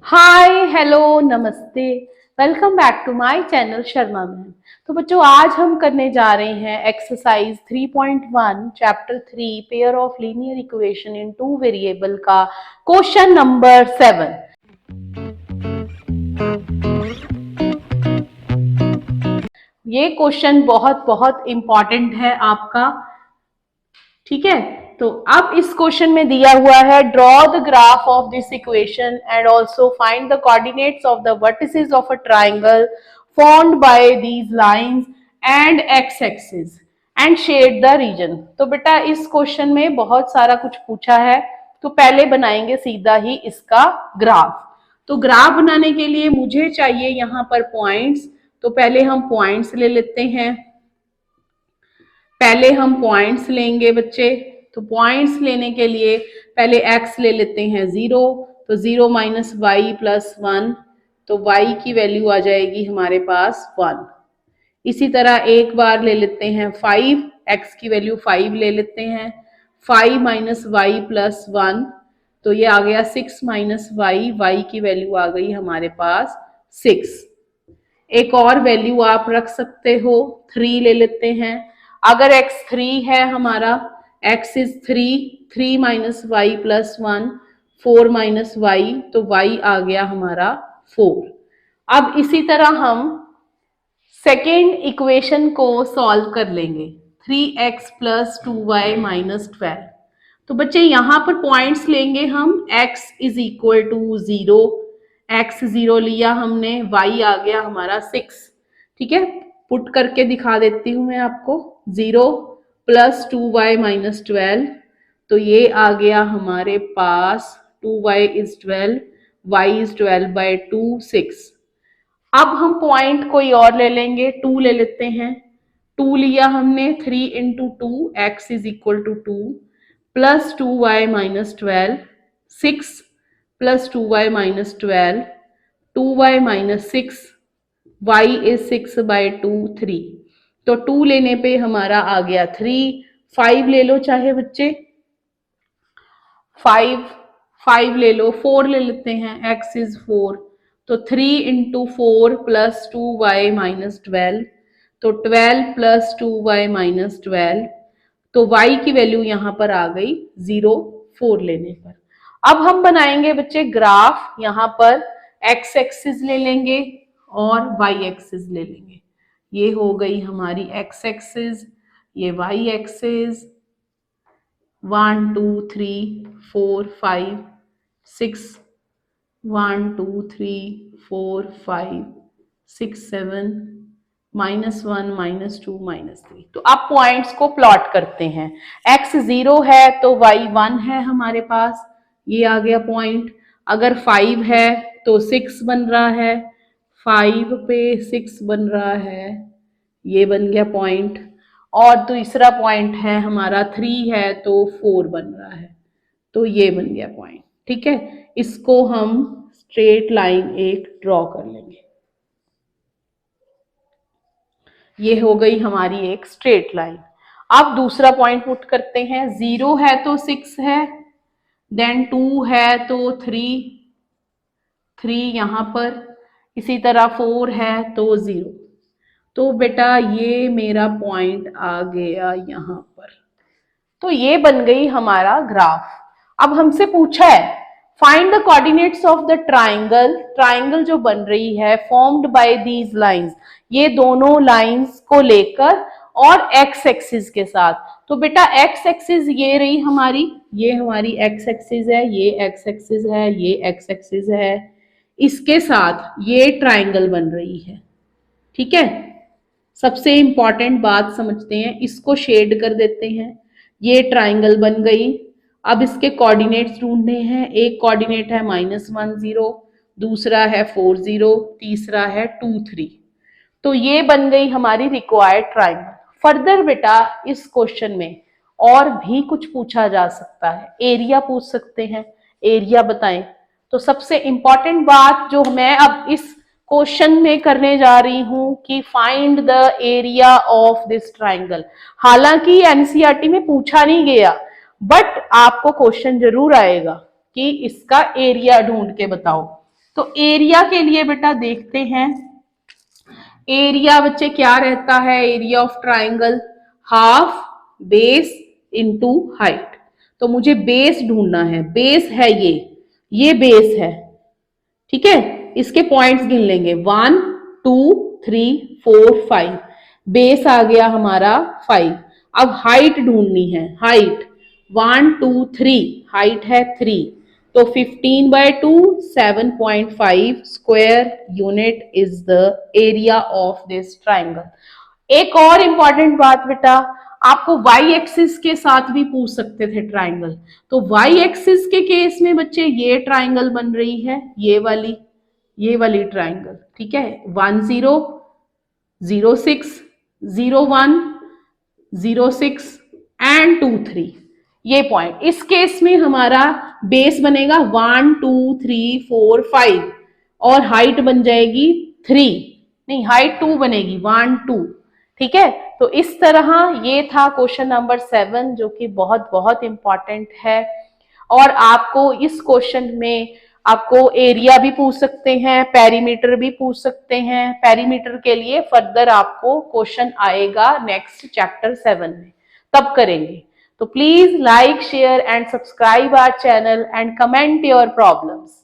हाय hello नमस्ते। Welcome back to my channel Sharma ma'am. तो बच्चों आज हम करने जा रहे हैं exercise 3.1 chapter 3 pair of linear equation in two variable का क्वेश्चन नंबर 7। ये क्वेश्चन बहुत बहुत इंपॉर्टेंट है आपका, ठीक है। तो अब इस क्वेश्चन में दिया हुआ है draw the graph of this equation and also find the coordinates of the vertices of a triangle formed by these lines and x axis and shade the region. तो बेटा इस क्वेश्चन में बहुत सारा कुछ पूछा है, तो पहले बनाएंगे सीधा ही इसका ग्राफ। तो ग्राफ बनाने के लिए मुझे चाहिए यहाँ पर पॉइंट्स, तो पहले हम पॉइंट्स ले लेते हैं। पहले हम पॉइंट्स लेंगे बच्चे। तो पॉइंट्स लेने के लिए पहले x ले लेते हैं 0, तो 0 माइनस वाई प्लस 1, तो y की वैल्यू आ जाएगी हमारे पास 1। इसी तरह एक बार ले लेते हैं 5, x की वैल्यू 5 ले लेते हैं, 5 माइनस वाई प्लस 1, तो ये आ गया 6 माइनस वाई, y की वैल्यू आ गई हमारे पास 6। एक और वैल्यू आप रख सकते हो, 3 ले लेते हैं। अगर x 3 है हमारा, x is 3 minus y plus 1, 4 minus y, तो y आ गया हमारा 4। अब इसी तरह हम सेकेंड इक्वेशन को सॉल्व कर लेंगे, 3x प्लस 2y माइनस 12। तो बच्चे यहाँ पर पॉइंट्स लेंगे हम, x is equal to 0, x 0 लिया हमने, y आ गया हमारा 6, ठीक है। पुट करके दिखा देती हूँ मैं आपको, 0 प्लस 2y माइनस 12, तो ये आ गया हमारे पास 2y is 12, y is 12 by 2 6। अब हम पॉइंट कोई और ले लेंगे, 2 ले लेते हैं। 2 लिया हमने, 3 into 2, x is equal to 2 plus 2y minus 12, 6 plus 2y minus 12, 2y minus 6, y is 6 by 2 3। तो 2 लेने पे हमारा आ गया 3, 5 ले लो चाहे बच्चे, 5 ले लो, 4 ले लेते हैं, x इज 4, तो 3 इंटू 4 प्लस 2y माइनस 12, तो 12 प्लस 2y माइनस 12, तो y की वैल्यू यहां पर आ गई 0 4 लेने पर। अब हम बनाएंगे बच्चे ग्राफ, यहां पर x एक्सिस ले लेंगे और y एक्सिस ले लेंगे। ये हो गई हमारी x एक्सिस, ये y एक्सिस, 1 2 3 4 5 6, 1 2 3 4 5 6 7, -1 -2 -3। तो अब पॉइंट्स को प्लॉट करते हैं। x 0 है तो y 1 है हमारे पास, ये आ गया पॉइंट। अगर 5 है तो 6 बन रहा है, 5 पे 6 बन रहा है, ये बन गया पॉइंट। और दूसरा पॉइंट है हमारा 3 है तो 4 बन रहा है, तो ये बन गया पॉइंट, ठीक है। इसको हम स्ट्रेट लाइन एक ड्रॉ कर लेंगे। ये हो गई हमारी एक स्ट्रेट लाइन। अब दूसरा पॉइंट पुट करते हैं, 0 है तो 6 है, देन 2 है तो 3 यहां पर, इसी तरह 4 है तो 0। तो बेटा ये मेरा पॉइंट आ गया यहां पर। तो ये बन गई हमारा ग्राफ। अब हमसे पूछा है find the coordinates of the triangle, triangle जो बन रही है फॉर्म्ड बाय दीज लाइंस, ये दोनों लाइंस को लेकर और एक्स एक्सिस के साथ। तो बेटा एक्स एक्सिस ये रही हमारी, ये हमारी एक्स एक्सिस है, ये एक्स एक्सिस है, ये एक्स एक्सिस है, इसके साथ ये ट्राइंगल बन रही है, ठीक है। सबसे इंपॉर्टेंट बात समझते हैं, इसको शेड कर देते हैं, ये ट्राइंगल बन गई। अब इसके कोऑर्डिनेट्स ढूंढने हैं, एक कोऑर्डिनेट है -1 0, दूसरा है 4 0, तीसरा है 2 3। तो ये बन गई हमारी रिक्वायर्ड ट्राइंगल। फर्दर बेटा इस क्वेश्चन में और भी कुछ पूछा जा सकता है, एरिया पूछ सकते हैं, एरिया बताएं। तो सबसे इंपॉर्टेंट बात जो मैं अब इस क्वेश्चन में करने जा रही हूं कि find the area of this triangle. हालांकि एनसीईआरटी में पूछा नहीं गया, बट आपको क्वेश्चन जरूर आएगा कि इसका एरिया ढूंढ के बताओ। तो एरिया के लिए बेटा देखते हैं, एरिया बच्चे क्या रहता है, area of triangle half base into height. तो मुझे बेस ढूंढना है, बेस है ये बेस है, ठीक है। इसके पॉइंट्स गिन लेंगे, 1 2 3 4 5, बेस आ गया हमारा 5। अब हाइट ढूंढनी है, हाइट 1 2 3, हाइट है 3, तो 15/2 7.5 square unit is the area of this triangle. एक और इंपॉर्टेंट बात बेटा, आपको वाई एक्सिस के साथ भी पूछ सकते थे ट्राइंगल। तो वाई एक्सिस के केस में बच्चे ये ट्राइंगल बन रही है, ये वाली ट्राइंगल, ठीक है। 1 0 0 6 0 1 0 6 एंड 2 3, ये पॉइंट। इस केस में हमारा बेस बनेगा 1 2 3 4 5 और हाइट बन जाएगी 3, नहीं हाइट 2 बनेगी, 1 2, ठीक है। तो इस तरह ये था क्वेश्चन नंबर 7, जो कि बहुत बहुत इंपॉर्टेंट है। और आपको इस क्वेश्चन में आपको एरिया भी पूछ सकते हैं, पेरीमीटर भी पूछ सकते हैं। पेरीमीटर के लिए फर्दर आपको क्वेश्चन आएगा नेक्स्ट चैप्टर 7 में, तब करेंगे। तो please like share and subscribe our channel and comment your problems.